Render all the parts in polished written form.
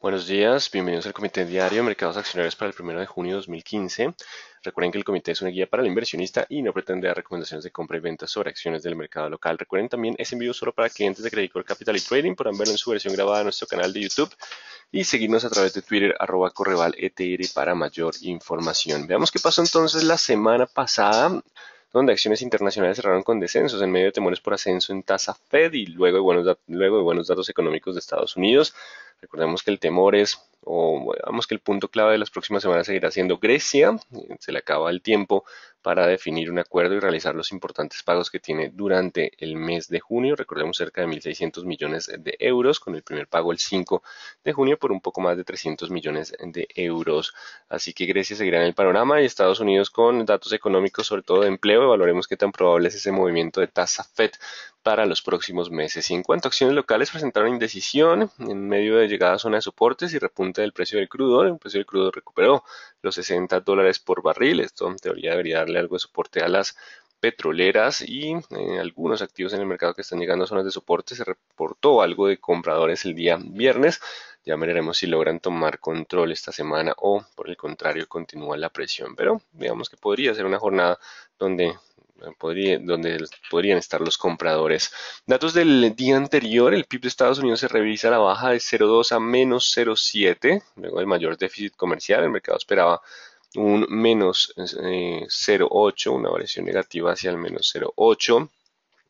Buenos días, bienvenidos al Comité Diario de Mercados Accionarios para el 1 de junio de 2015. Recuerden que el comité es una guía para el inversionista y no pretende dar recomendaciones de compra y venta sobre acciones del mercado local. Recuerden también es envío solo para clientes de Credit Core Capital y Trading. Podrán verlo en su versión grabada en nuestro canal de YouTube y seguirnos a través de Twitter @correvaletr para mayor información. Veamos qué pasó entonces la semana pasada, donde acciones internacionales cerraron con descensos en medio de temores por ascenso en tasa Fed y luego de buenos datos económicos de Estados Unidos. Recordemos que el temor es, o digamos que el punto clave de las próximas semanas seguirá siendo Grecia. Se le acaba el tiempo para definir un acuerdo y realizar los importantes pagos que tiene durante el mes de junio. Recordemos cerca de 1.600 millones de euros, con el primer pago el 5 de junio por un poco más de 300 millones de euros. Así que Grecia seguirá en el panorama y Estados Unidos con datos económicos, sobre todo de empleo. Evaluaremos qué tan probable es ese movimiento de tasa Fed para los próximos meses. Y en cuanto a acciones locales, presentaron indecisión en medio de llegada a zona de soportes y repunte del precio del crudo. El precio del crudo recuperó los $60 por barril. Esto en teoría debería darle algo de soporte a las petroleras y algunos activos en el mercado que están llegando a zonas de soporte. Se reportó algo de compradores el día viernes. Ya veremos si logran tomar control esta semana o por el contrario continúa la presión. Pero digamos que podría ser una jornada donde podrían estar los compradores. Datos del día anterior, el PIB de Estados Unidos se revisa a la baja de 0,2 a menos 0,7, luego del mayor déficit comercial. El mercado esperaba un menos 0,8, una variación negativa hacia el menos 0,8.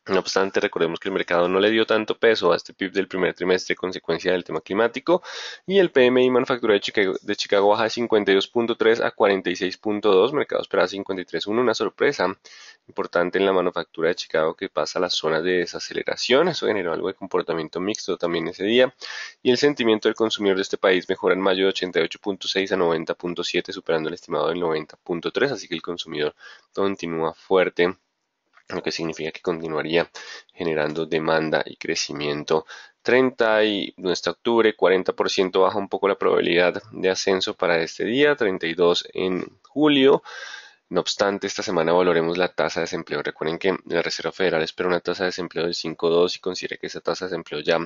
No obstante, recordemos que el mercado no le dio tanto peso a este PIB del primer trimestre consecuencia del tema climático y el PMI manufacturero de Chicago baja de 52.3 a 46.2, mercado esperaba 53.1, una sorpresa importante en la manufactura de Chicago que pasa a las zonas de desaceleración. Eso generó algo de comportamiento mixto también ese día y el sentimiento del consumidor de este país mejora en mayo de 88.6 a 90.7, superando el estimado del 90.3, así que el consumidor continúa fuerte, lo que significa que continuaría generando demanda y crecimiento. 30 y hasta octubre, 40% baja un poco la probabilidad de ascenso para este día, 32 en julio. No obstante, esta semana valoremos la tasa de desempleo. Recuerden que la Reserva Federal espera una tasa de desempleo del 5,2 y considera que esa tasa de desempleo ya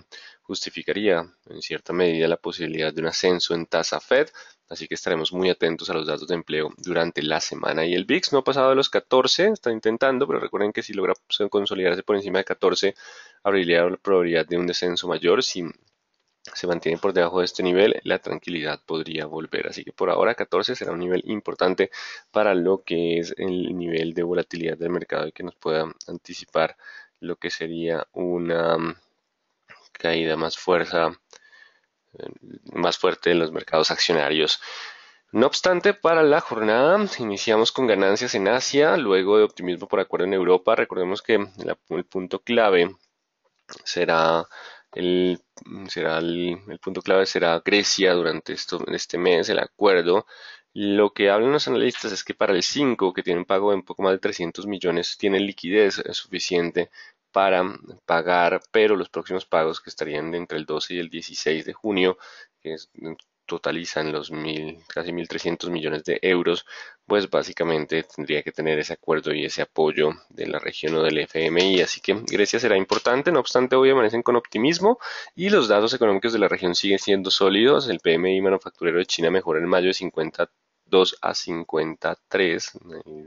justificaría en cierta medida la posibilidad de un ascenso en tasa Fed. Así que estaremos muy atentos a los datos de empleo durante la semana. Y el VIX no ha pasado de los 14, está intentando, pero recuerden que si logra consolidarse por encima de 14, abriría la probabilidad de un descenso mayor. Si se mantiene por debajo de este nivel, la tranquilidad podría volver. Así que por ahora 14 será un nivel importante para lo que es el nivel de volatilidad del mercado y que nos pueda anticipar lo que sería una caída más fuerte en los mercados accionarios. No obstante, para la jornada iniciamos con ganancias en Asia, luego de optimismo por acuerdo en Europa. Recordemos que el punto clave será el, el punto clave será Grecia durante este mes, el acuerdo. Lo que hablan los analistas es que para el 5, que tiene un pago de un poco más de 300 millones, tiene liquidez suficiente para pagar, pero los próximos pagos que estarían entre el 12 y el 16 de junio, que totalizan los casi 1.300 millones de euros, pues básicamente tendría que tener ese acuerdo y ese apoyo de la región o del FMI, así que Grecia será importante. No obstante, hoy amanecen con optimismo y los datos económicos de la región siguen siendo sólidos. El PMI manufacturero de China mejoró en mayo de 52 a 53,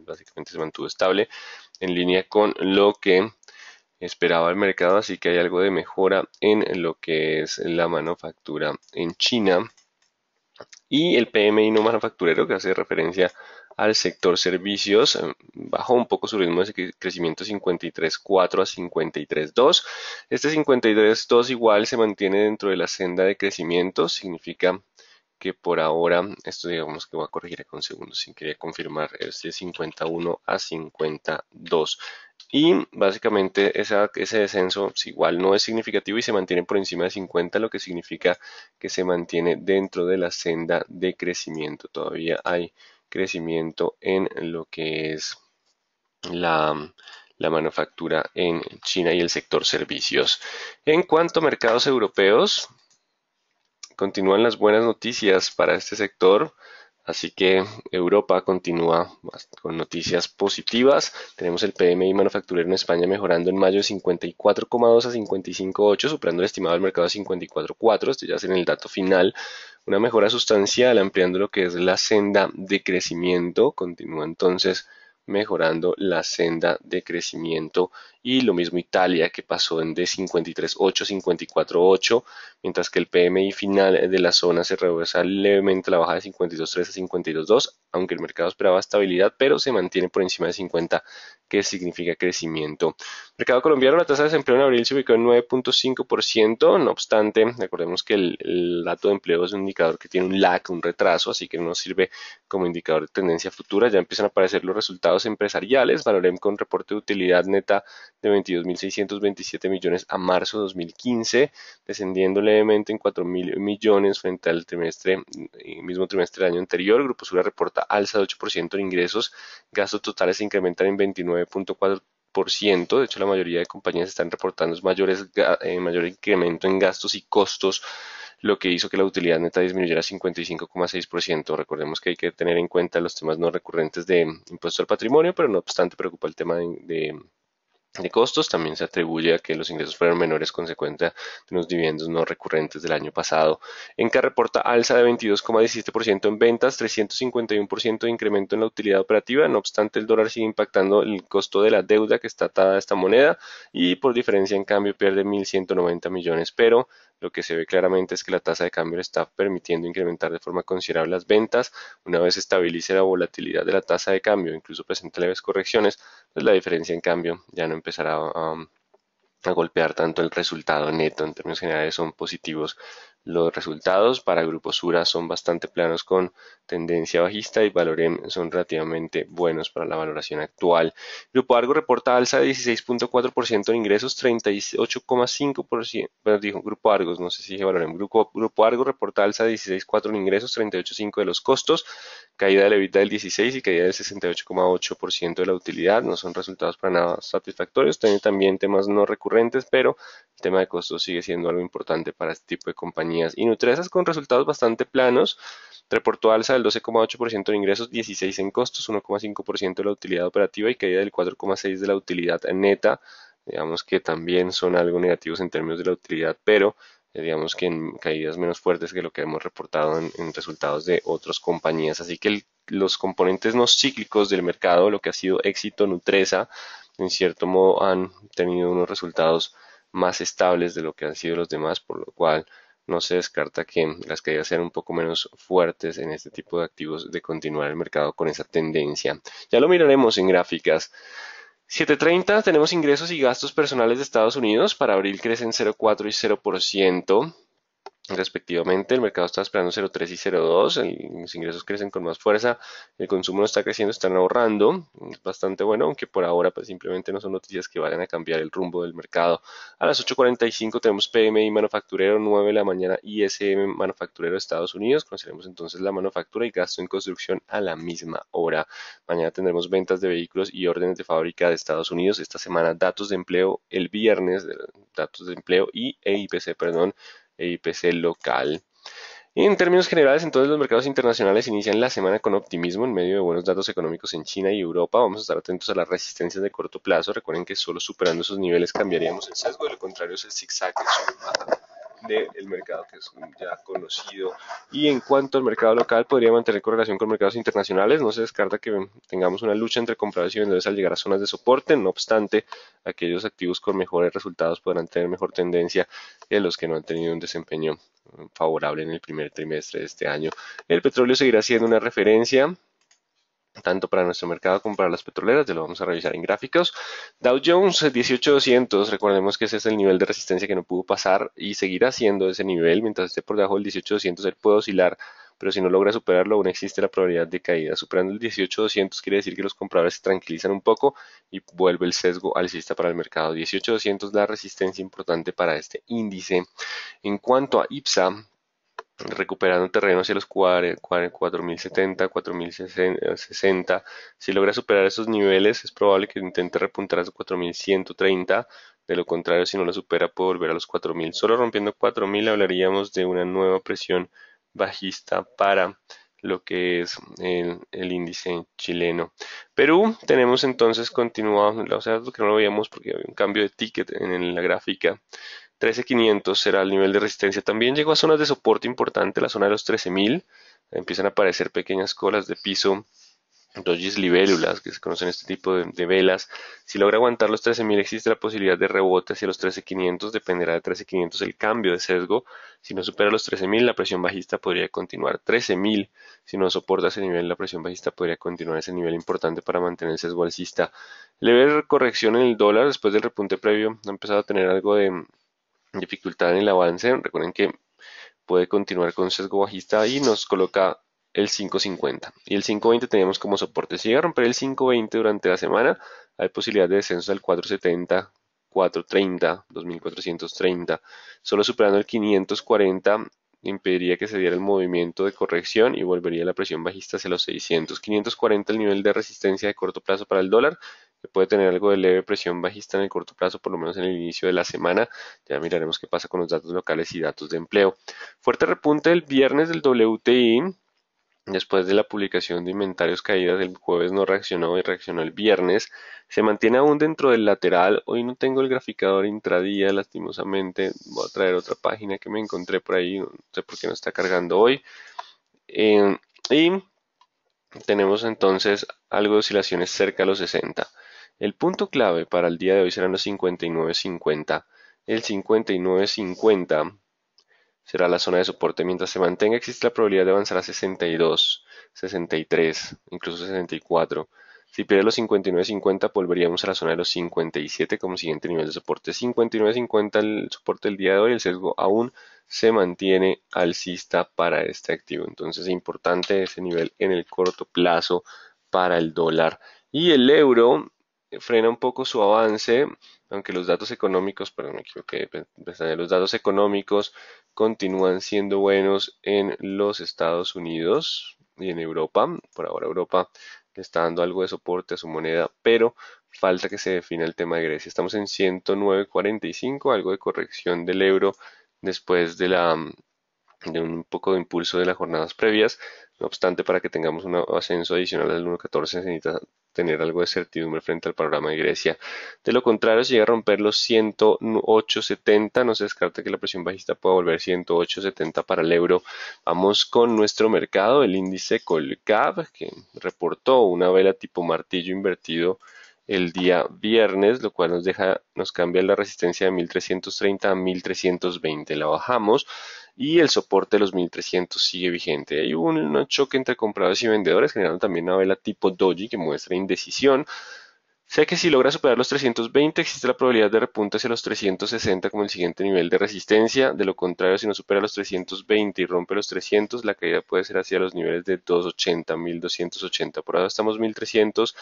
básicamente se mantuvo estable en línea con lo que esperaba el mercado, así que hay algo de mejora en lo que es la manufactura en China. Y el PMI no manufacturero, que hace referencia al sector servicios, bajó un poco su ritmo de crecimiento 53.4 a 53.2. Este 53.2 igual se mantiene dentro de la senda de crecimiento, significa que por ahora, esto digamos que voy a corregir acá un segundo, sin quería confirmar, este 51 a 52. Y básicamente ese descenso igual no es significativo y se mantiene por encima de 50, lo que significa que se mantiene dentro de la senda de crecimiento. Todavía hay crecimiento en lo que es la manufactura en China y el sector servicios. En cuanto a mercados europeos, continúan las buenas noticias para este sector. Así que Europa continúa con noticias positivas. Tenemos el PMI manufacturero en España mejorando en mayo de 54,2 a 55,8, superando el estimado del mercado de 54,4. Esto ya es en el dato final. Una mejora sustancial, ampliando lo que es la senda de crecimiento. Continúa entonces mejorando la senda de crecimiento, y lo mismo Italia, que pasó de 53,8 a 54,8, mientras que el PMI final de la zona se reversa levemente la baja de 52,3 a 52,2, aunque el mercado esperaba estabilidad, pero se mantiene por encima de 50, que significa crecimiento. Mercado colombiano, la tasa de desempleo en abril se ubicó en 9,5%, no obstante, recordemos que el dato de empleo es un indicador que tiene un lag, un retraso, así que no sirve como indicador de tendencia futura. Ya empiezan a aparecer los resultados empresariales. Valorem con reporte de utilidad neta de 22.627 millones a marzo de 2015, descendiendo levemente en 4.000 millones frente al mismo trimestre del año anterior. Grupo Sura reporta alza de 8% en ingresos, gastos totales se incrementan en 29,4%. De hecho, la mayoría de compañías están reportando mayor incremento en gastos y costos, lo que hizo que la utilidad neta disminuyera 55,6%. Recordemos que hay que tener en cuenta los temas no recurrentes de impuesto al patrimonio, pero no obstante preocupa el tema de costos. También se atribuye a que los ingresos fueron menores consecuencia de unos dividendos no recurrentes del año pasado. Enca reporta alza de 22,17% en ventas, 351% de incremento en la utilidad operativa. No obstante, el dólar sigue impactando el costo de la deuda que está atada a esta moneda, y por diferencia en cambio pierde 1.190 millones, pero lo que se ve claramente es que la tasa de cambio le está permitiendo incrementar de forma considerable las ventas. Una vez estabilice la volatilidad de la tasa de cambio, incluso presente leves correcciones, pues la diferencia en cambio ya no empezará a golpear tanto el resultado neto. En términos generales son positivos los resultados. Para Grupo Sura son bastante planos con tendencia bajista, y Valorem son relativamente buenos para la valoración actual. Grupo Argo reporta alza de 16,4% en ingresos, 38,5%, bueno, dijo Grupo Argos, no sé si dije Valorem. Grupo Argo reporta alza de 16,4% en ingresos, 38,5% de los costos, caída del EBITDA del 16 y caída del 68,8% de la utilidad. No son resultados para nada satisfactorios. Tiene también temas no recurrentes, pero el tema de costos sigue siendo algo importante para este tipo de compañías. Y Nutresa, con resultados bastante planos, reportó alza del 12,8% en ingresos, 16% en costos, 1,5% de la utilidad operativa y caída del 4,6% de la utilidad neta. Digamos que también son algo negativos en términos de la utilidad, pero digamos que en caídas menos fuertes que lo que hemos reportado en resultados de otras compañías. Así que los componentes no cíclicos del mercado, lo que ha sido éxito Nutresa, en cierto modo han tenido unos resultados más estables de lo que han sido los demás, por lo cual no se descarta que las caídas sean un poco menos fuertes en este tipo de activos, de continuar el mercado con esa tendencia. Ya lo miraremos en gráficas. 7:30 tenemos ingresos y gastos personales de Estados Unidos. Para abril crecen 0,4 y 0%. Respectivamente, el mercado está esperando 0,3 y 0,2, los ingresos crecen con más fuerza, el consumo no está creciendo, están ahorrando, es bastante bueno, aunque por ahora pues simplemente no son noticias que vayan a cambiar el rumbo del mercado. A las 8:45 tenemos PMI manufacturero, 9 de la mañana ISM manufacturero de Estados Unidos. Conoceremos entonces la manufactura y gasto en construcción a la misma hora. Mañana tendremos ventas de vehículos y órdenes de fábrica de Estados Unidos. Esta semana datos de empleo el viernes, datos de empleo y IPC, perdón, e IPC local. Y en términos generales, entonces los mercados internacionales inician la semana con optimismo en medio de buenos datos económicos en China y Europa. Vamos a estar atentos a las resistencias de corto plazo. Recuerden que solo superando esos niveles cambiaríamos el sesgo, de lo contrario es el zigzag del mercado, que es ya conocido. Y en cuanto al mercado local, podría mantener correlación con mercados internacionales. No se descarta que tengamos una lucha entre compradores y vendedores al llegar a zonas de soporte. No obstante, aquellos activos con mejores resultados podrán tener mejor tendencia que los que no han tenido un desempeño favorable en el primer trimestre de este año. El petróleo seguirá siendo una referencia tanto para nuestro mercado como para las petroleras. Ya lo vamos a revisar en gráficos. Dow Jones 18,200, recordemos que ese es el nivel de resistencia que no pudo pasar y seguirá siendo ese nivel. Mientras esté por debajo del 18,200 él puede oscilar, pero si no logra superarlo aún existe la probabilidad de caída. Superando el 18,200 quiere decir que los compradores se tranquilizan un poco y vuelve el sesgo alcista para el mercado. 18,200 la resistencia importante para este índice. En cuanto a IPSA, recuperando terreno hacia los 4.070, 4.060. Si logra superar esos niveles, es probable que intente repuntar a los 4.130. De lo contrario, si no lo supera, puede volver a los 4.000. Solo rompiendo 4.000 hablaríamos de una nueva presión bajista para lo que es el índice chileno. Perú, tenemos entonces continuado, o sea, que no lo veíamos porque había un cambio de ticket en la gráfica. 13.500 será el nivel de resistencia. También llegó a zonas de soporte importante, la zona de los 13.000. Empiezan a aparecer pequeñas colas de piso, dojis libélulas, que se conocen este tipo de velas. Si logra aguantar los 13.000, existe la posibilidad de rebote hacia los 13.500. Dependerá de 13.500 el cambio de sesgo. Si no supera los 13.000, la presión bajista podría continuar. 13.000, si no soporta ese nivel, la presión bajista podría continuar ese nivel importante para mantener el sesgo alcista. Leve corrección en el dólar después del repunte previo. Ha empezado a tener algo de dificultad en el avance. Recuerden que puede continuar con sesgo bajista y nos coloca el 5.50 y el 5.20 teníamos como soporte. Si llega a romper el 5.20 durante la semana, hay posibilidad de descenso al 4.70, 4.30, 2.430. Solo superando el 540 impediría que se diera el movimiento de corrección y volvería la presión bajista hacia los 600. 540 el nivel de resistencia de corto plazo para el dólar, que puede tener algo de leve presión bajista en el corto plazo, por lo menos en el inicio de la semana. Ya miraremos qué pasa con los datos locales y datos de empleo. Fuerte repunte el viernes del WTI. Después de la publicación de inventarios caídas, el jueves no reaccionó y reaccionó el viernes. Se mantiene aún dentro del lateral. Hoy no tengo el graficador intradía, lastimosamente. Voy a traer otra página que me encontré por ahí. No sé por qué no está cargando hoy. Y tenemos entonces algo de oscilaciones cerca a los 60. El punto clave para el día de hoy serán los 59.50. El 59.50 será la zona de soporte. Mientras se mantenga, existe la probabilidad de avanzar a 62, 63, incluso 64. Si pierde los 59.50, volveríamos a la zona de los 57 como siguiente nivel de soporte. 59.50 el soporte del día de hoy, el sesgo aún se mantiene alcista para este activo. Entonces es importante ese nivel en el corto plazo para el dólar. Y el euro frena un poco su avance, aunque los datos económicos, perdón, me equivoqué, los datos económicos continúan siendo buenos en los Estados Unidos y en Europa. Por ahora Europa le está dando algo de soporte a su moneda, pero falta que se defina el tema de Grecia. Estamos en 109.45, algo de corrección del euro después de un poco de impulso de las jornadas previas. No obstante, para que tengamos un ascenso adicional al 1.14 se necesita tener algo de certidumbre frente al panorama de Grecia. De lo contrario, si llega a romper los 108.70, no se descarta que la presión bajista pueda volver 108.70 para el euro. Vamos con nuestro mercado, el índice Colcap, que reportó una vela tipo martillo invertido el día viernes, lo cual nos cambia la resistencia de 1330 a 1320. La bajamos y el soporte de los 1300 sigue vigente. Hay un choque entre compradores y vendedores, generando también una vela tipo doji que muestra indecisión. Sé que si logra superar los 320 existe la probabilidad de repunte hacia los 360 como el siguiente nivel de resistencia. De lo contrario, si no supera los 320 y rompe los 300, la caída puede ser hacia los niveles de 280, 1280. Por ahora estamos 1300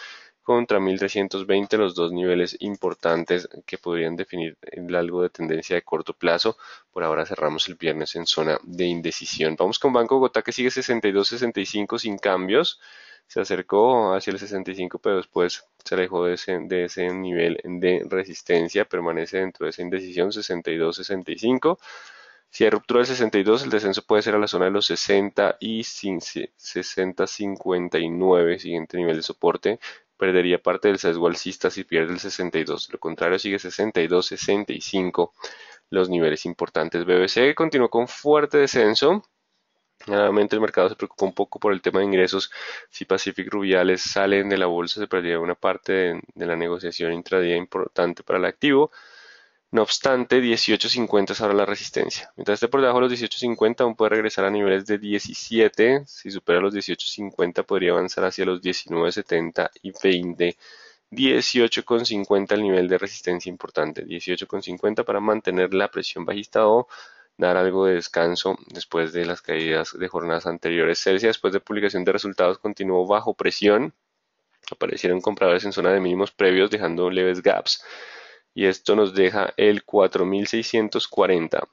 contra 1320, los dos niveles importantes que podrían definir algo de tendencia de corto plazo. Por ahora cerramos el viernes en zona de indecisión. Vamos con Banco Bogotá que sigue 62.65 sin cambios. Se acercó hacia el 65, pero después se alejó de ese nivel de resistencia, permanece dentro de esa indecisión 62-65. Si hay ruptura del 62, el descenso puede ser a la zona de los 60 y 60-59, siguiente nivel de soporte. Perdería parte del sesgo alcista si pierde el 62. Lo contrario, sigue 62-65, los niveles importantes. BBC continuó con fuerte descenso. Nuevamente el mercado se preocupa un poco por el tema de ingresos. Si Pacific Rubiales salen de la bolsa, se perdería una parte de la negociación intradía importante para el activo. No obstante, 18.50 es ahora la resistencia. Mientras esté por debajo de los 18.50, aún puede regresar a niveles de 17. Si supera los 18.50, podría avanzar hacia los 19.70 y 20. 18.50 el nivel de resistencia importante. 18.50 para mantener la presión bajista o dar algo de descanso después de las caídas de jornadas anteriores. Celsius, después de publicación de resultados, continuó bajo presión. Aparecieron compradores en zona de mínimos previos, dejando leves gaps. Y esto nos deja el 4.640.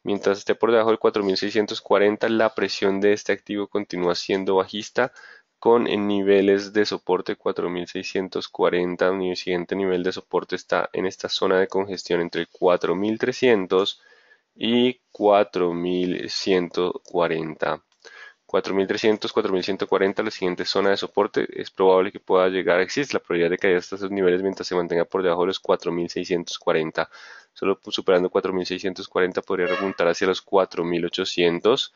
Mientras esté por debajo del 4.640, la presión de este activo continúa siendo bajista con niveles de soporte 4.640. El siguiente nivel de soporte está en esta zona de congestión entre 4.300 y 4.140. 4.300, 4.140, la siguiente zona de soporte, es probable que pueda llegar, existe la probabilidad de caer hasta esos niveles mientras se mantenga por debajo de los 4.640. Solo superando 4.640 podría remontar hacia los 4.800,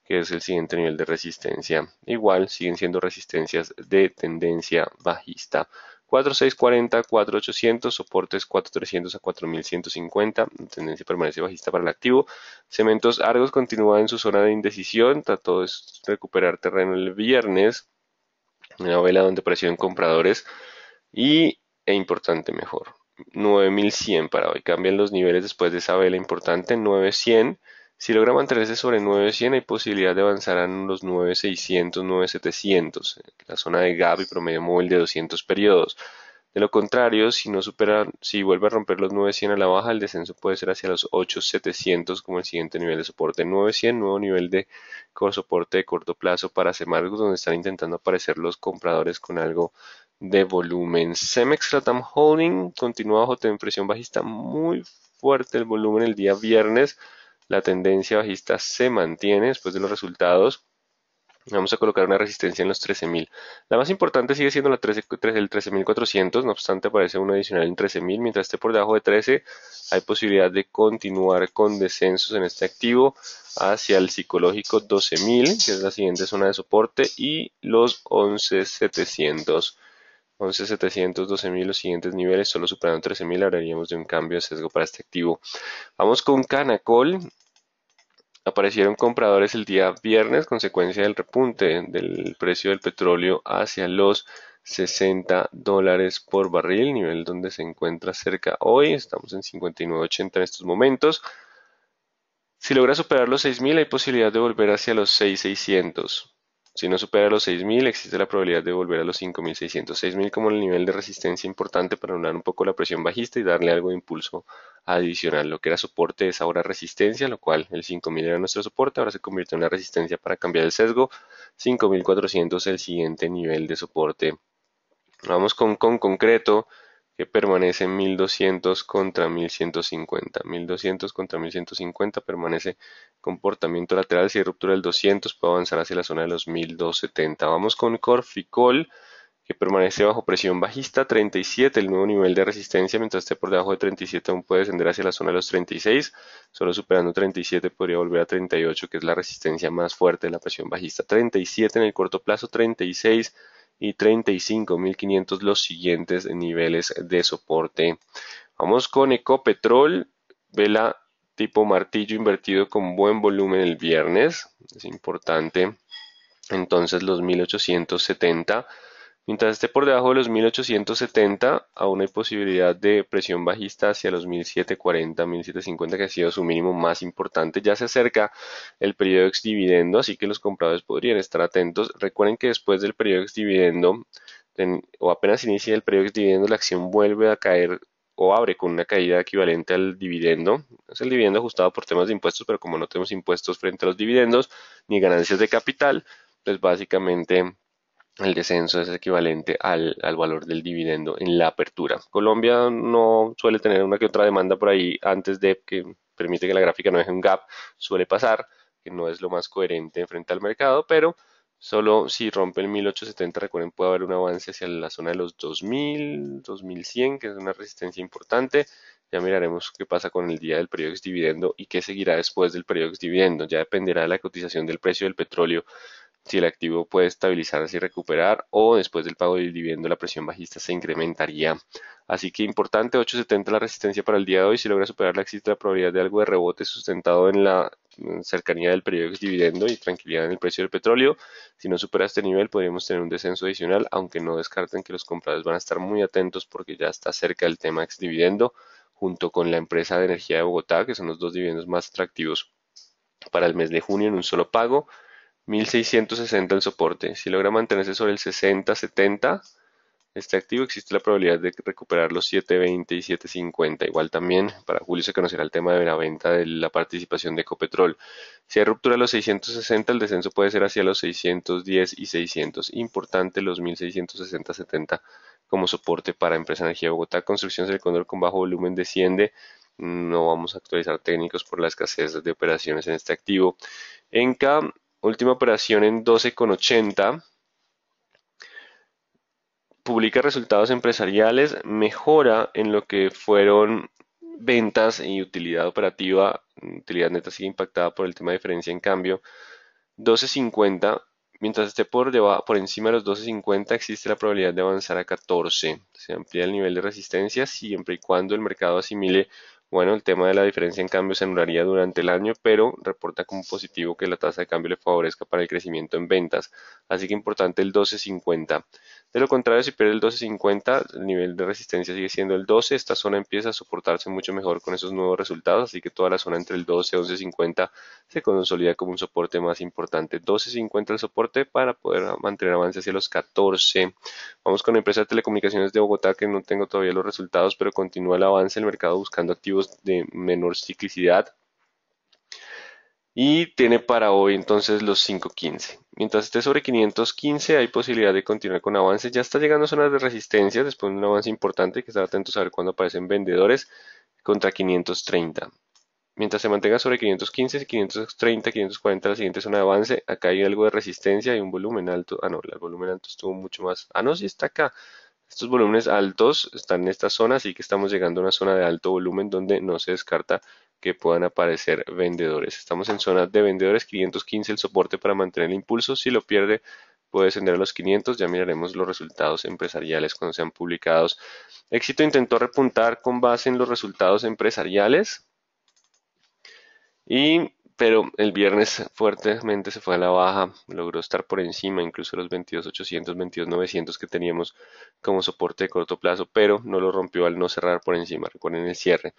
que es el siguiente nivel de resistencia. Igual siguen siendo resistencias de tendencia bajista. 4.640, 4.800, soportes 4.300 a 4.150, tendencia permanece bajista para el activo. Cementos Argos continúa en su zona de indecisión, trató de recuperar terreno el viernes, una vela donde aparecieron compradores e importante mejor. 9.100 para hoy, cambian los niveles después de esa vela importante, 9.100. Si logra mantenerse sobre 9.100 hay posibilidad de avanzar a los 9.600, 9.700, la zona de gap y promedio móvil de 200 periodos. De lo contrario, si no supera, si vuelve a romper los 9.100 a la baja, el descenso puede ser hacia los 8.700 como el siguiente nivel de soporte. 9.100, nuevo nivel de soporte de corto plazo para Semargos, donde están intentando aparecer los compradores con algo de volumen. Cemex Latam Holding continúa bajo presión bajista muy fuerte el volumen el día viernes. La tendencia bajista se mantiene después de los resultados. Vamos a colocar una resistencia en los 13.000. La más importante sigue siendo el 13.400, no obstante aparece una adicional en 13.000. Mientras esté por debajo de 13, hay posibilidad de continuar con descensos en este activo hacia el psicológico 12.000, que es la siguiente zona de soporte, y los 11.700. 11.700, 12.000, los siguientes niveles, solo superando 13.000 hablaríamos de un cambio de sesgo para este activo. Vamos con Canacol. Aparecieron compradores el día viernes, consecuencia del repunte del precio del petróleo hacia los $60 por barril, nivel donde se encuentra cerca hoy. Estamos en 59.80 en estos momentos. Si logra superar los 6.000 hay posibilidad de volver hacia los 6.600. Si no supera los 6.000 existe la probabilidad de volver a los 5.600. 6.000 como el nivel de resistencia importante para anular un poco la presión bajista y darle algo de impulso adicional. Lo que era soporte es ahora resistencia, lo cual el 5.000 era nuestro soporte, ahora se convierte en una resistencia para cambiar el sesgo. 5.400 el siguiente nivel de soporte. Vamos con concreto, que permanece en 1.200 contra 1.150. 1.200 contra 1.150 permanece comportamiento lateral. Si hay ruptura del 200 puede avanzar hacia la zona de los 1.270. Vamos con Corficol, que permanece bajo presión bajista, 37, el nuevo nivel de resistencia. Mientras esté por debajo de 37 aún puede descender hacia la zona de los 36. Solo superando 37 podría volver a 38, que es la resistencia más fuerte de la presión bajista. 37 en el corto plazo, 36 y 35.500 los siguientes niveles de soporte. Vamos con Ecopetrol, vela tipo martillo invertido con buen volumen el viernes, es importante. Entonces los 1870. Mientras esté por debajo de los 1870, aún hay posibilidad de presión bajista hacia los 1740, 1750, que ha sido su mínimo más importante. Ya se acerca el periodo ex dividendo, así que los compradores podrían estar atentos. Recuerden que después del periodo ex dividendo, o apenas inicia el periodo ex dividendo, la acción vuelve a caer o abre con una caída equivalente al dividendo. Es el dividendo ajustado por temas de impuestos, pero como no tenemos impuestos frente a los dividendos ni ganancias de capital, pues básicamente el descenso es equivalente al valor del dividendo en la apertura. Colombia no suele tener una que otra demanda por ahí antes de que permite que la gráfica no deje un gap. Suele pasar, que no es lo más coherente frente al mercado, pero solo si rompe el 1870, recuerden, puede haber un avance hacia la zona de los 2000, 2100, que es una resistencia importante. Ya miraremos qué pasa con el día del periodo ex dividendo y qué seguirá después del periodo ex dividendo. Ya dependerá de la cotización del precio del petróleo si el activo puede estabilizarse y recuperar, o después del pago del dividendo la presión bajista se incrementaría. Así que importante, 8.70 la resistencia para el día de hoy. Si logra superarla existe la probabilidad de algo de rebote sustentado en la cercanía del periodo de dividendo y tranquilidad en el precio del petróleo. Si no supera este nivel podríamos tener un descenso adicional, aunque no descarten que los compradores van a estar muy atentos porque ya está cerca el tema ex dividendo junto con la empresa de energía de Bogotá, que son los dos dividendos más atractivos para el mes de junio en un solo pago. 1660 el soporte. Si logra mantenerse sobre el 60-70, este activo existe la probabilidad de recuperar los 720 y 750. Igual también para julio se conocerá el tema de la venta de la participación de Ecopetrol. Si hay ruptura de los 660, el descenso puede ser hacia los 610 y 600. Importante los 1660-70 como soporte para Empresa Energía Bogotá. Construcciones del Cóndor con bajo volumen desciende. No vamos a actualizar técnicos por la escasez de operaciones en este activo. Enca última operación en 12,80. Publica resultados empresariales, mejora en lo que fueron ventas y utilidad operativa. Utilidad neta sigue impactada por el tema de diferencia en cambio. 12,50. Mientras esté por encima de los 12,50 existe la probabilidad de avanzar a 14. Se amplía el nivel de resistencia siempre y cuando el mercado asimile, bueno, el tema de la diferencia en cambio se anularía durante el año, pero reporta como positivo que la tasa de cambio le favorezca para el crecimiento en ventas. Así que importante el 12,50. De lo contrario, si pierde el 12,50, el nivel de resistencia sigue siendo el 12. Esta zona empieza a soportarse mucho mejor con esos nuevos resultados, así que toda la zona entre el 12 y 11,50 se consolida como un soporte más importante. 12,50 el soporte para poder mantener avance hacia los 14. Vamos con la empresa de telecomunicaciones de Bogotá, que no tengo todavía los resultados, pero continúa el avance del mercado buscando activos de menor ciclicidad. Y tiene para hoy entonces los 5,15. Mientras esté sobre 515 hay posibilidad de continuar con avances. Ya está llegando a zonas de resistencia después de un avance importante. Hay que estar atentos a ver cuándo aparecen vendedores contra 530. Mientras se mantenga sobre 515, 530, 540 la siguiente zona de avance. Acá hay algo de resistencia y un volumen alto. Ah, no, el volumen alto estuvo mucho más. Ah, no, sí está acá. Estos volúmenes altos están en esta zona, así que estamos llegando a una zona de alto volumen donde no se descarta que puedan aparecer vendedores. Estamos en zona de vendedores, 515 el soporte para mantener el impulso. Si lo pierde, puede descender a los 500. Ya miraremos los resultados empresariales cuando sean publicados. Éxito intentó repuntar con base en los resultados empresariales. Pero el viernes fuertemente se fue a la baja, logró estar por encima incluso de los 22,800, 22,900 que teníamos como soporte de corto plazo, pero no lo rompió al no cerrar por encima. Recuerden el cierre.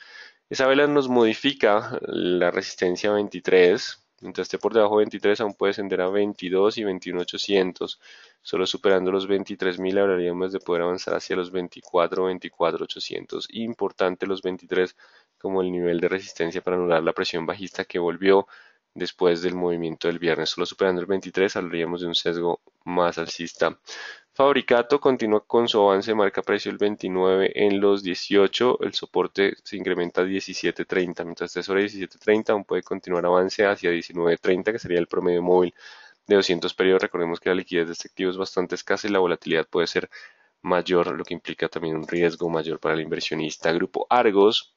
Esa vela nos modifica la resistencia a 23. Mientras esté por debajo de 23 aún puede ascender a 22 y 21,800. Solo superando los 23.000 hablaríamos de poder avanzar hacia los 24, 24,800. Importante los 23 como el nivel de resistencia para anular la presión bajista que volvió después del movimiento del viernes. Solo superando el 23 hablaríamos de un sesgo más alcista. Fabricato continúa con su avance, marca precio el 29 en los 18, el soporte se incrementa a 17.30, mientras esté sobre 17.30 aún puede continuar avance hacia 19.30 que sería el promedio móvil de 200 periodos. Recordemos que la liquidez de este activo es bastante escasa y la volatilidad puede ser mayor, lo que implica también un riesgo mayor para el inversionista. Grupo Argos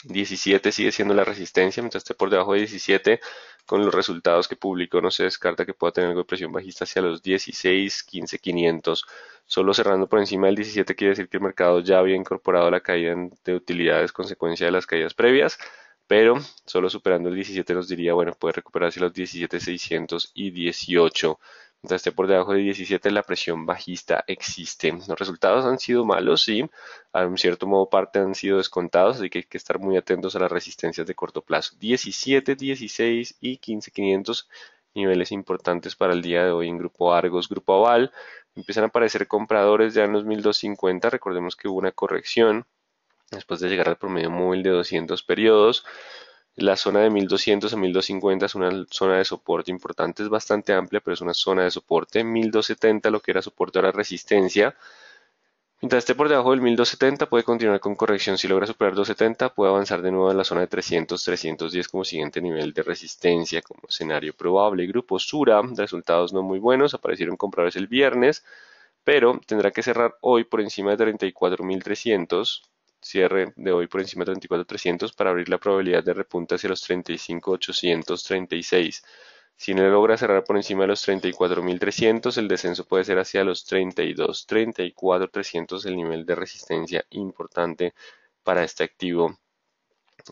17 sigue siendo la resistencia, mientras esté por debajo de 17, con los resultados que publicó no se descarta que pueda tener algo de presión bajista hacia los 16, 15, 500. Solo cerrando por encima del 17 quiere decir que el mercado ya había incorporado la caída de utilidades consecuencia de las caídas previas, pero solo superando el 17 nos diría, bueno, puede recuperarse los 17,600 y 18. Mientras esté por debajo de 17 la presión bajista existe. Los resultados han sido malos, sí, a un cierto modo parte han sido descontados, así que hay que estar muy atentos a las resistencias de corto plazo. 17, 16 y 15,500 niveles importantes para el día de hoy en Grupo Argos, Grupo Aval. Empiezan a aparecer compradores ya en los 1250. Recordemos que hubo una corrección después de llegar al promedio móvil de 200 periodos. La zona de 1200 a 1250 es una zona de soporte importante, es bastante amplia, pero es una zona de soporte. 1270 lo que era soporte ahora resistencia. Mientras esté por debajo del 1270 puede continuar con corrección. Si logra superar 270 puede avanzar de nuevo a la zona de 300, 310 como siguiente nivel de resistencia como escenario probable. Grupo Sura, resultados no muy buenos, aparecieron compradores el viernes, pero tendrá que cerrar hoy por encima de 34.300. Cierre de hoy por encima de 34.300 para abrir la probabilidad de repunte hacia los 35.836. Si no logra cerrar por encima de los 34.300, el descenso puede ser hacia los 32, 34.300, el nivel de resistencia importante para este activo.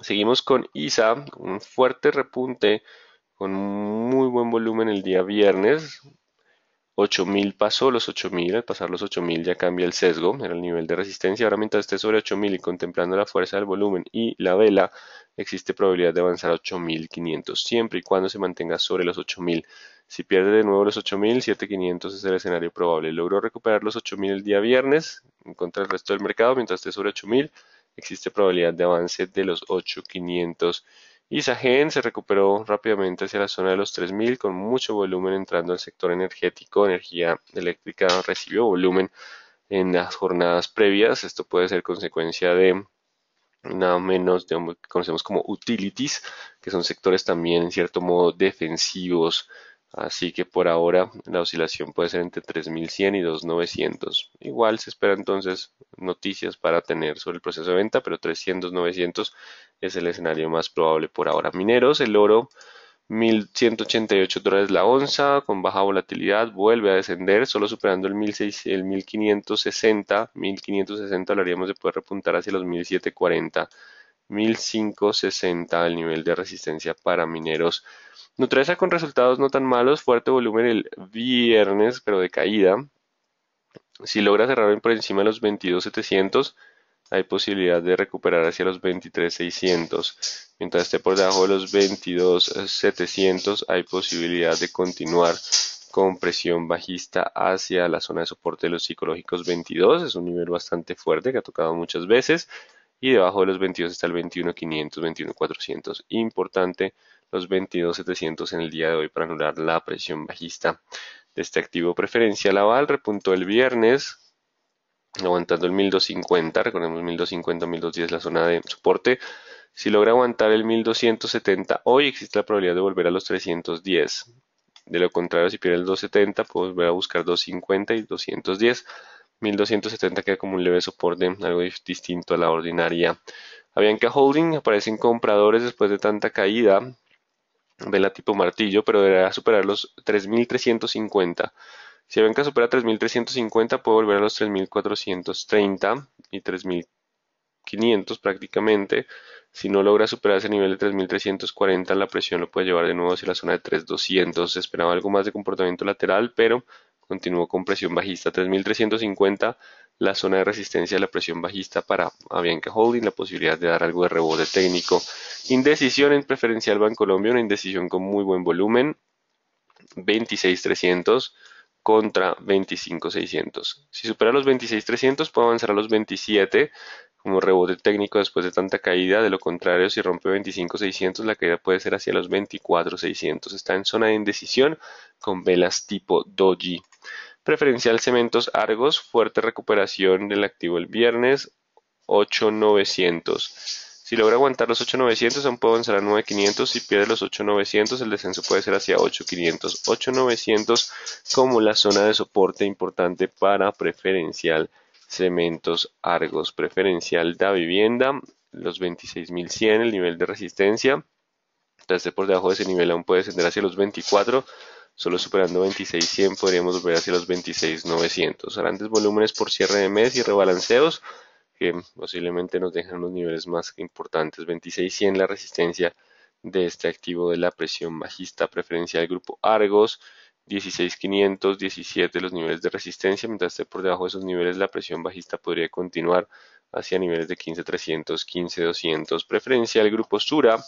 Seguimos con ISA, un fuerte repunte con muy buen volumen el día viernes. 8.000 pasó los 8.000, al pasar los 8.000 ya cambia el sesgo, era el nivel de resistencia. Ahora mientras esté sobre 8.000 y contemplando la fuerza del volumen y la vela, existe probabilidad de avanzar a 8.500, siempre y cuando se mantenga sobre los 8.000. Si pierde de nuevo los 8.000, 7.500 es el escenario probable. Logró recuperar los 8.000 el día viernes en contra del resto del mercado, mientras esté sobre 8.000, existe probabilidad de avance de los 8.500. Isagen se recuperó rápidamente hacia la zona de los 3.000 con mucho volumen entrando al sector energético. Energía eléctrica recibió volumen en las jornadas previas. Esto puede ser consecuencia de nada menos de lo que conocemos como utilities, que son sectores también en cierto modo defensivos Así que por ahora la oscilación puede ser entre 3.100 y 2.900. Igual se espera entonces noticias para tener sobre el proceso de venta, pero 300, 900 es el escenario más probable por ahora. Mineros, el oro, $1.188 la onza, con baja volatilidad, vuelve a descender, solo superando el 1.560. 1.560 hablaríamos de poder repuntar hacia los 1.740. 1.560 el nivel de resistencia para mineros. Nutresa con resultados no tan malos, fuerte volumen el viernes, pero de caída. Si logra cerrar por encima de los 22.700, hay posibilidad de recuperar hacia los 23.600. Mientras esté por debajo de los 22.700, hay posibilidad de continuar con presión bajista hacia la zona de soporte de los psicológicos 22. Es un nivel bastante fuerte que ha tocado muchas veces. Y debajo de los 22 está el 21.500, 21.400. Importante los 22.700 en el día de hoy para anular la presión bajista de este activo preferencial aval. Repuntó el viernes aguantando el 1250, recordemos 1250, 1210 la zona de soporte. Si logra aguantar el 1270 hoy, existe la probabilidad de volver a los 310. De lo contrario, si pierde el 270, puedo volver a buscar 250 y 210. 1270 queda como un leve soporte, algo distinto a la ordinaria. Avianca Holding, aparecen compradores después de tanta caída. Vela tipo martillo, pero deberá superar los 3.350. Si Avianca supera 3.350, puede volver a los 3.430 y 3.500 prácticamente. Si no logra superar ese nivel de 3.340, la presión lo puede llevar de nuevo hacia la zona de 3.200. Se esperaba algo más de comportamiento lateral, pero continuó con presión bajista. 3.350, la zona de resistencia de la presión bajista para Avianca Holding, la posibilidad de dar algo de rebote técnico. Indecisión en preferencial Bancolombia, una indecisión con muy buen volumen. 26.300 contra 25.600. Si supera los 26.300 puede avanzar a los 27 como rebote técnico después de tanta caída. De lo contrario, si rompe 25.600 la caída puede ser hacia los 24.600. Está en zona de indecisión con velas tipo doji. Preferencial Cementos Argos, fuerte recuperación del activo el viernes, 8.900. Si logra aguantar los 8.900, aún puede avanzar a 9.500. Si pierde los 8.900, el descenso puede ser hacia 8.500. 8.900 como la zona de soporte importante para preferencial Cementos Argos. Preferencial da vivienda, los 26.100, el nivel de resistencia. Entonces, por debajo de ese nivel aún puede descender hacia los 24. Solo superando 26.100 podríamos volver hacia los 26.900. Grandes volúmenes por cierre de mes y rebalanceos que posiblemente nos dejan los niveles más importantes. 26.100 la resistencia de este activo de la presión bajista preferencial del grupo Argos. 16.500, 17 los niveles de resistencia. Mientras esté por debajo de esos niveles, la presión bajista podría continuar hacia niveles de 15.300, 15.200. Preferencial grupo Sura.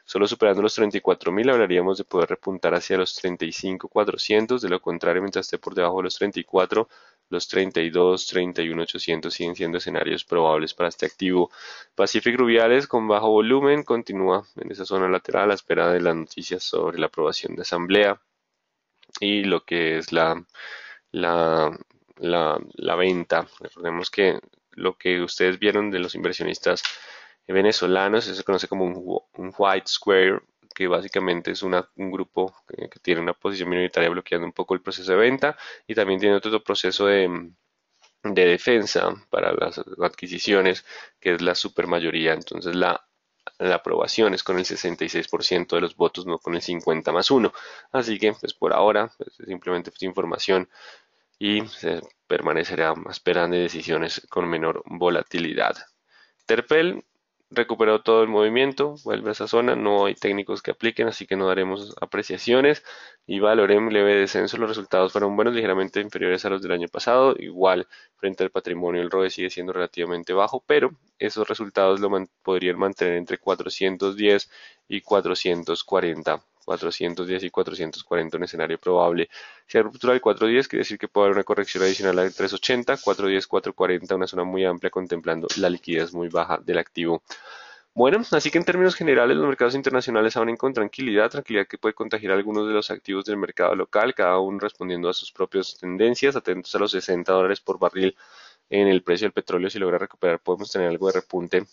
Solo superando los 34.000 hablaríamos de poder repuntar hacia los 35.400. De lo contrario, mientras esté por debajo de los 34, los 32, 31.800 siguen siendo escenarios probables para este activo. Pacific Rubiales con bajo volumen continúa en esa zona lateral a la espera de las noticias sobre la aprobación de asamblea y lo que es la, la venta. Recordemos que lo que ustedes vieron de los inversionistas venezolanos se conoce como un White Square, que básicamente es un grupo que tiene una posición minoritaria bloqueando un poco el proceso de venta y también tiene otro proceso de defensa para las adquisiciones, que es la supermayoría. Entonces la aprobación es con el 66% de los votos, no con el 50 más 1. Así que, pues por ahora, pues, simplemente esta información y se permanecerá esperando decisiones con menor volatilidad. Terpel recuperó todo el movimiento, vuelve a esa zona, no hay técnicos que apliquen, así que no daremos apreciaciones. Y Valorem leve descenso, los resultados fueron buenos, ligeramente inferiores a los del año pasado. Igual, frente al patrimonio, el ROE sigue siendo relativamente bajo, pero esos resultados lo podrían mantener entre 410 y 440. 410 y 440 un escenario probable. Si hay ruptura del 410, quiere decir que puede haber una corrección adicional al 380, 410, 440, una zona muy amplia contemplando la liquidez muy baja del activo. Bueno, así que en términos generales los mercados internacionales aún con tranquilidad que puede contagiar a algunos de los activos del mercado local, cada uno respondiendo a sus propias tendencias, atentos a los $60 por barril en el precio del petróleo. Si logra recuperar podemos tener algo de repunte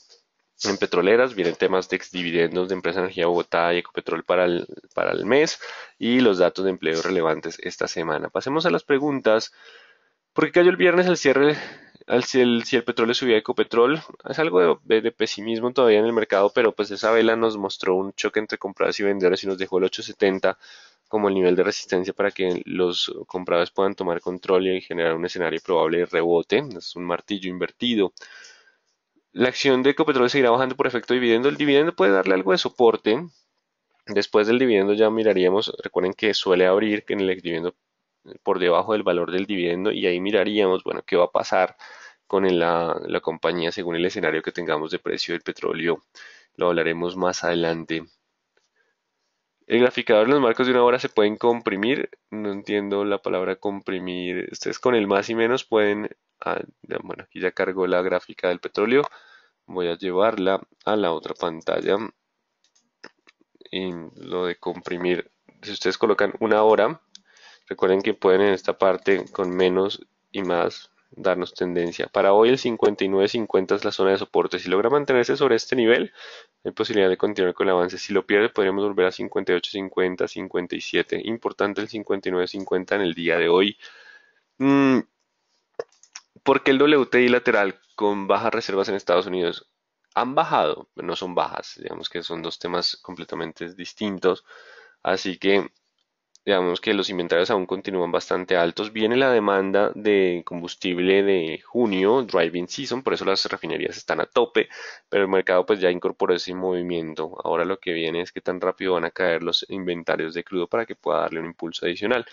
En petroleras vienen temas de exdividendos de Empresa Energía Bogotá y Ecopetrol para el mes y los datos de empleo relevantes esta semana. Pasemos a las preguntas. ¿Por qué cayó el viernes al cierre? Si el petróleo subía Ecopetrol, es algo de pesimismo todavía en el mercado, pero pues esa vela nos mostró un choque entre compradores y vendedores y nos dejó el 870 como el nivel de resistencia para que los compradores puedan tomar control y generar un escenario probable de rebote. Es un martillo invertido. La acción de Ecopetrol seguirá bajando por efecto dividendo. El dividendo puede darle algo de soporte. Después del dividendo ya miraríamos, recuerden que suele abrir en el dividendo por debajo del valor del dividendo y ahí miraríamos, bueno, qué va a pasar con la compañía según el escenario que tengamos de precio del petróleo. Lo hablaremos más adelante. El graficador en los marcos de una hora se pueden comprimir. No entiendo la palabra comprimir. Ustedes con el más y menos pueden... bueno, aquí ya cargó la gráfica del petróleo. Voy a llevarla a la otra pantalla. Y lo de comprimir. Si ustedes colocan una hora, recuerden que pueden en esta parte con menos y más darnos tendencia. Para hoy el 59.50 es la zona de soporte. Si logra mantenerse sobre este nivel, hay posibilidad de continuar con el avance. Si lo pierde, podríamos volver a 58.50, 57. Importante el 59.50 en el día de hoy. Mm, ¿Por qué el WTI lateral con bajas reservas en Estados Unidos? Han bajado, pero no son bajas. Digamos que son dos temas completamente distintos. Así que digamos que los inventarios aún continúan bastante altos. Viene la demanda de combustible de junio, driving season, por eso las refinerías están a tope, pero el mercado pues ya incorporó ese movimiento. Ahora lo que viene es que tan rápido van a caer los inventarios de crudo para que pueda darle un impulso adicional.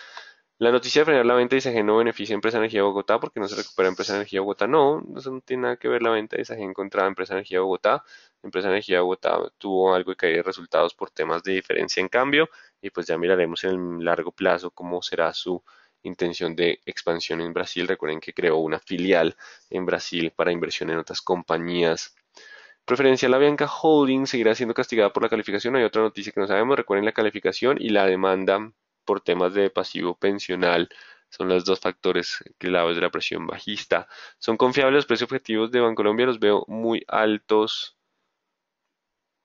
La noticia de frenar la venta de Isagen no beneficia a Empresa Energía Bogotá porque no se recupera Empresa Energía Bogotá. No, eso no tiene nada que ver la venta de Isagen contra Empresa Energía Bogotá. Empresa Energía Bogotá tuvo algo de caída de resultados por temas de diferencia en cambio y pues ya miraremos en el largo plazo cómo será su intención de expansión en Brasil. Recuerden que creó una filial en Brasil para inversión en otras compañías. Preferencial Avianca Holding seguirá siendo castigada por la calificación. Hay otra noticia que no sabemos. Recuerden la calificación y la demanda por temas de pasivo pensional. Son los dos factores claves de la presión bajista. ¿Son confiables los precios objetivos de Bancolombia? Los veo muy altos.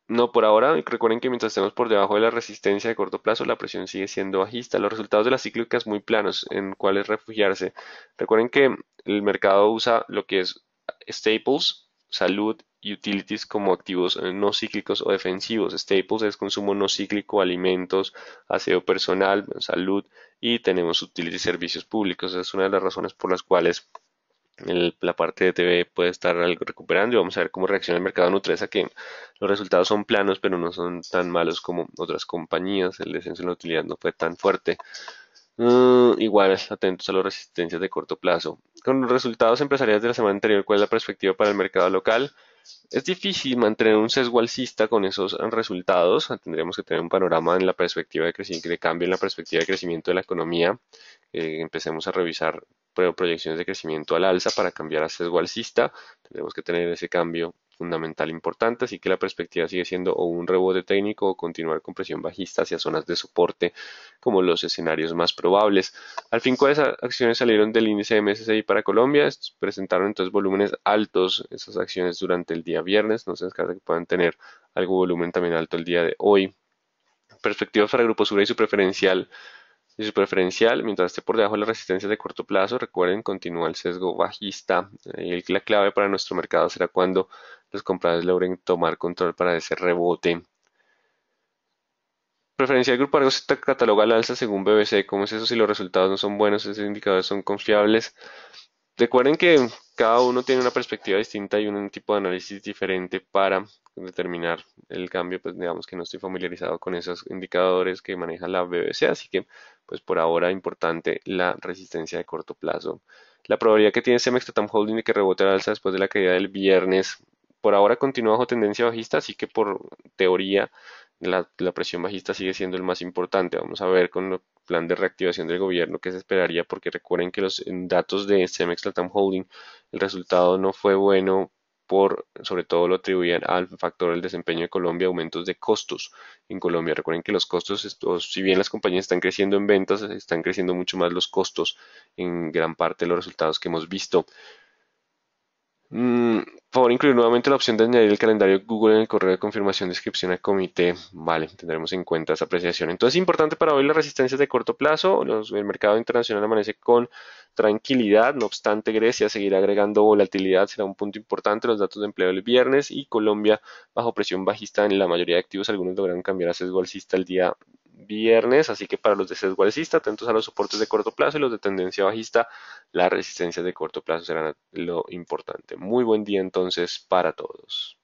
No por ahora. Recuerden que mientras estemos por debajo de la resistencia de corto plazo, la presión sigue siendo bajista. Los resultados de las cíclicas muy planos en cuáles refugiarse. Recuerden que el mercado usa lo que es staples, salud y utilities como activos no cíclicos o defensivos. Staples es consumo no cíclico, alimentos, aseo personal, salud y tenemos utilities servicios públicos. Esa es una de las razones por las cuales la parte de TV puede estar algo recuperando y vamos a ver cómo reacciona el mercado Nutresa, que los resultados son planos pero no son tan malos como otras compañías. El descenso en la utilidad no fue tan fuerte. Igual atentos a las resistencias de corto plazo. Con los resultados empresariales de la semana anterior, ¿cuál es la perspectiva para el mercado local? Es difícil mantener un sesgo alcista con esos resultados. Tendríamos que tener un panorama en la perspectiva de crecimiento, de cambio en la perspectiva de crecimiento de la economía. Empecemos a revisar proyecciones de crecimiento al alza para cambiar a sesgo alcista. Tendremos que tener ese cambio fundamental importante, así que la perspectiva sigue siendo o un rebote técnico o continuar con presión bajista hacia zonas de soporte como los escenarios más probables. Al fin, ¿cuáles acciones salieron del índice de MSCI para Colombia? Presentaron entonces volúmenes altos esas acciones durante el día viernes, no se descarta que puedan tener algo volumen también alto el día de hoy. Perspectivas para Grupo Sura y su preferencial, mientras esté por debajo de las resistencias de corto plazo, recuerden, continúa el sesgo bajista. La clave para nuestro mercado será cuando los compradores logren tomar control para ese rebote. Preferencial Grupo Argos se cataloga al alza según BBC. ¿Cómo es eso si los resultados no son buenos? ¿Esos indicadores son confiables? Recuerden que cada uno tiene una perspectiva distinta y un tipo de análisis diferente para determinar el cambio. Pues digamos que no estoy familiarizado con esos indicadores que maneja la BBC, así que pues por ahora importante la resistencia de corto plazo. La probabilidad que tiene Cemex Total Holding de que rebote al alza después de la caída del viernes, por ahora continúa bajo tendencia bajista, así que por teoría la presión bajista sigue siendo el más importante. Vamos a ver con el plan de reactivación del gobierno que se esperaría, porque recuerden que los datos de Cemex Latam Holding, el resultado no fue bueno sobre todo lo atribuían al factor del desempeño de Colombia, aumentos de costos en Colombia. Recuerden que los costos, si bien las compañías están creciendo en ventas, están creciendo mucho más los costos en gran parte de los resultados que hemos visto. Mm, Favor incluir nuevamente la opción de añadir el calendario Google en el correo de confirmación de inscripción al comité. Vale, tendremos en cuenta esa apreciación. Entonces, importante para hoy las resistencias de corto plazo. El mercado internacional amanece con tranquilidad. No obstante, Grecia seguirá agregando volatilidad. Será un punto importante los datos de empleo del viernes y Colombia bajo presión bajista en la mayoría de activos. Algunos lograron cambiar a sesgo alcista el día viernes, así que para los de sesgo alcista, atentos a los soportes de corto plazo y los de tendencia bajista, las resistencias de corto plazo serán lo importante. Muy buen día entonces para todos.